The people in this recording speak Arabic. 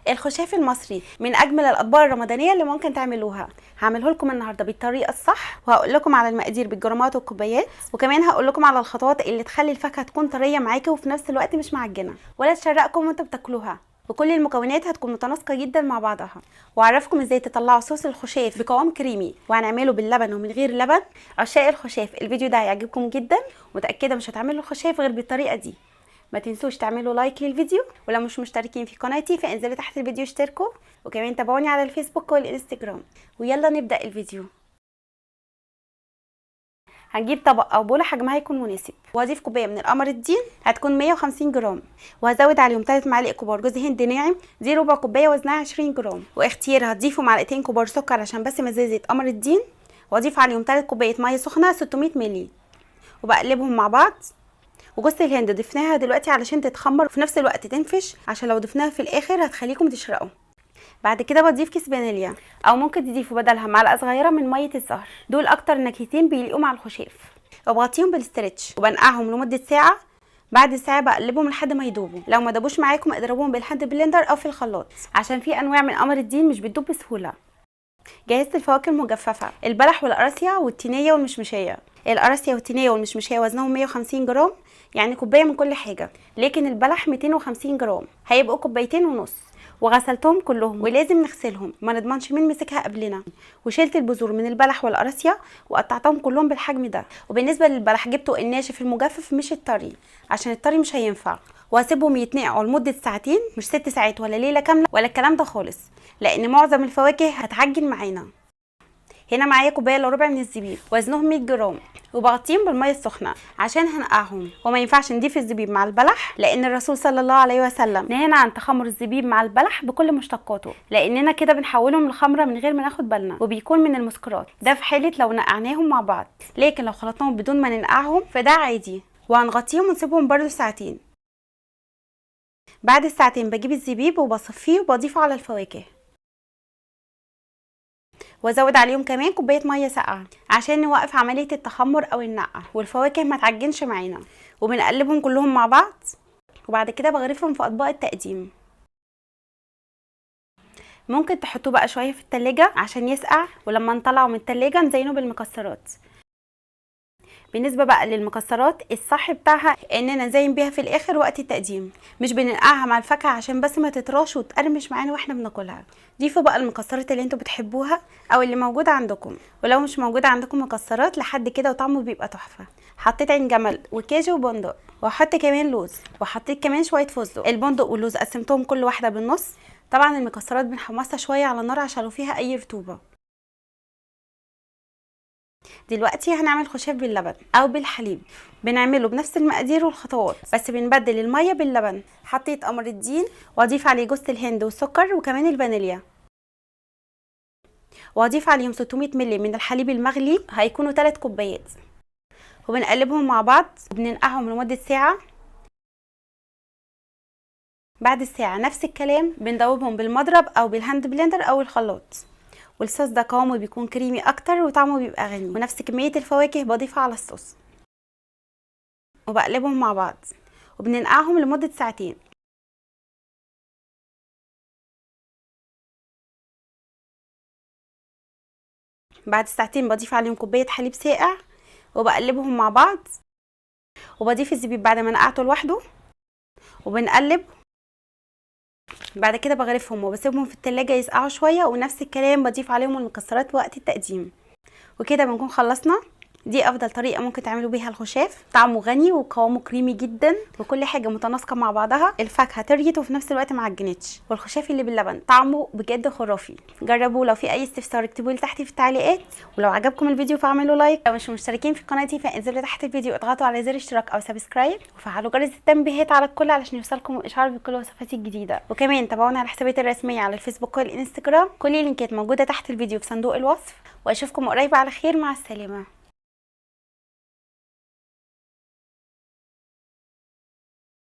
الخشاف المصري من اجمل الاطباق الرمضانيه اللي ممكن تعملوها. هعمله لكم النهارده بالطريقه الصح، وهقول لكم على المقادير بالجرامات والكوبايات، وكمان هقول لكم على الخطوات اللي تخلي الفاكهه تكون طريه معاكي وفي نفس الوقت مش معجنه ولا تشرقكم وانتوا بتاكلوها. وكل المكونات هتكون متناسقه جدا مع بعضها، واعرفكم ازاي تطلعوا صوص الخشاف بقوام كريمي، وهنعمله باللبن ومن غير لبن. عشاق الخشاف الفيديو ده هيعجبكم جدا، متاكده مش هتعملوا الخشاف غير بالطريقه دي. ما تنسوش تعملوا لايك للفيديو، ولو مش مشتركين في قناتي فانزلوا تحت الفيديو اشتركوا، وكمان تابعوني على الفيسبوك والانستجرام. ويلا نبدا الفيديو. هنجيب طبق او بوله حجمها يكون مناسب، وهضيف كوبايه من القمر الدين هتكون 150 جرام، وهزود عليهم 3 معالق كبار جوز هند ناعم، دي ربع كوبايه وزنها 20 جرام، واختيار هتضيفوا معلقتين كبار سكر عشان بس مزازه قمر الدين، واضيف عليهم 3 كوبايات ميه سخنه 600 مللي، وبقلبهم مع بعض. وجوز الهند ضفناها دلوقتي علشان تتخمر وفي نفس الوقت تنفش، عشان لو ضفناها في الاخر هتخليكم تشرقوا. بعد كده بضيف كيس فانيليا، او ممكن تضيفوا بدلها معلقه صغيره من ميه الزهر، دول اكتر نكهتين بيليقوا مع الخشاف. وبغطيهم بالاسترتش وبنقعهم لمده ساعه. بعد ساعه بقلبهم لحد ما يدوبوا، لو ما دابوش معاكم اضربوهم بالهاند بلندر او في الخلاط، عشان في انواع من قمر الدين مش بتدوب بسهوله. جهزت الفواكه المجففه، البلح والقراصية والتينيه والمشمشيه. القراصية والتينيه والمشمشيه وزنهم 150 جرام، يعني كوبايه من كل حاجه، لكن البلح 250 جرام هيبقوا كوبايتين ونص. وغسلتهم كلهم، ولازم نغسلهم ما نضمنش مين مسكها قبلنا. وشلت البذور من البلح والقراصية وقطعتهم كلهم بالحجم ده. وبالنسبه للبلح جبته الناشف المجفف مش الطري، عشان الطري مش هينفع. وهسيبهم يتنقعوا لمده ساعتين، مش 6 ساعات ولا ليله كامله ولا الكلام ده خالص، لان معظم الفواكه هتعجن معانا. هنا معايا كوبايه الا ربع من الزبيب وزنهم 100 جرام، وبغطيهم بالميه السخنه عشان هنقعهم. وما ينفعش نضيف الزبيب مع البلح، لان الرسول صلى الله عليه وسلم نهانا عن تخمر الزبيب مع البلح بكل مشتقاته، لاننا كده بنحولهم لخمره من غير ما ناخد بالنا، وبيكون من المسكرات، ده في حاله لو نقعناهم مع بعض. لكن لو خلطناهم بدون ما ننقعهم فده عادي. وهنغطيهم ونسيبهم برده ساعتين. بعد الساعتين بجيب الزبيب وبصفيه وبضيفه على الفواكه، وازود عليهم كمان كوبايه ميه ساقعه عشان نوقف عمليه التخمر او النقع، والفواكه ما تعجنش معانا. وبنقلبهم كلهم مع بعض، وبعد كده بغرفهم في اطباق التقديم. ممكن تحطوه بقى شويه في التلاجة عشان يسقع، ولما نطلعه من التلاجة نزينه بالمكسرات. بالنسبه بقى للمكسرات الصح بتاعها اننا نزين بيها في الاخر وقت التقديم، مش بننقعها مع الفاكهه عشان بس ما تطراش وتقرمش معانا واحنا بناكلها. ضيفوا بقى المكسرات اللي انتوا بتحبوها او اللي موجوده عندكم، ولو مش موجوده عندكم مكسرات لحد كده وطعمه بيبقى تحفه. حطيت عين جمل وكاجو وبندق، وحطيت كمان لوز، وحطيت كمان شويه فستق. البندق واللوز قسمتهم كل واحده بالنص. طبعا المكسرات بنحمصها شويه على النار عشان لو فيها اي رطوبه. دلوقتي هنعمل خشاف باللبن او بالحليب، بنعمله بنفس المقادير والخطوات، بس بنبدل الميه باللبن. حطيت قمر الدين، واضيف عليه جوز الهند والسكر وكمان الفانيليا، واضيف عليهم 600 مللي من الحليب المغلي، هيكونوا 3 كوبايات، وبنقلبهم مع بعض وبننقعهم لمده ساعه. بعد الساعه نفس الكلام، بندوبهم بالمضرب او بالهاند بلندر او الخلاط. والصوص ده قوامه بيكون كريمي اكتر وطعمه بيبقى غني، ونفس كميه الفواكه بضيفها على الصوص، وبقلبهم مع بعض وبننقعهم لمده ساعتين. بعد الساعتين بضيف عليهم كوبايه حليب ساقع، وبقلبهم مع بعض، وبضيف الزبيب بعد ما نقعته لوحده، وبنقلب. بعد كده بغرفهم وبسيبهم في التلاجة يسقعوا شويه، ونفس الكلام بضيف عليهم المكسرات وقت التقديم. وكده بنكون خلصنا. دي افضل طريقه ممكن تعملوا بيها الخشاف، طعمه غني وقوامه كريمي جدا، وكل حاجه متناسقه مع بعضها. الفاكهه طريت وفي نفس الوقت ما عجنتش، والخشاف اللي باللبن طعمه بجد خرافي. جربوه، لو في اي استفسار اكتبوا لي تحت في التعليقات، ولو عجبكم الفيديو فاعملوا لايك. لو مش مشتركين في قناتي فانزلوا تحت الفيديو اضغطوا على زر اشتراك او سبسكرايب، وفعلوا جرس التنبيهات على الكل علشان يوصلكم اشعار بكل وصفاتي الجديده. وكمان تابعونا على الحسابات الرسميه على الفيسبوك والانستجرام، كل اللينكات موجوده تحت الفيديو في صندوق الوصف. واشوفكم قريب على خير، مع السلامه.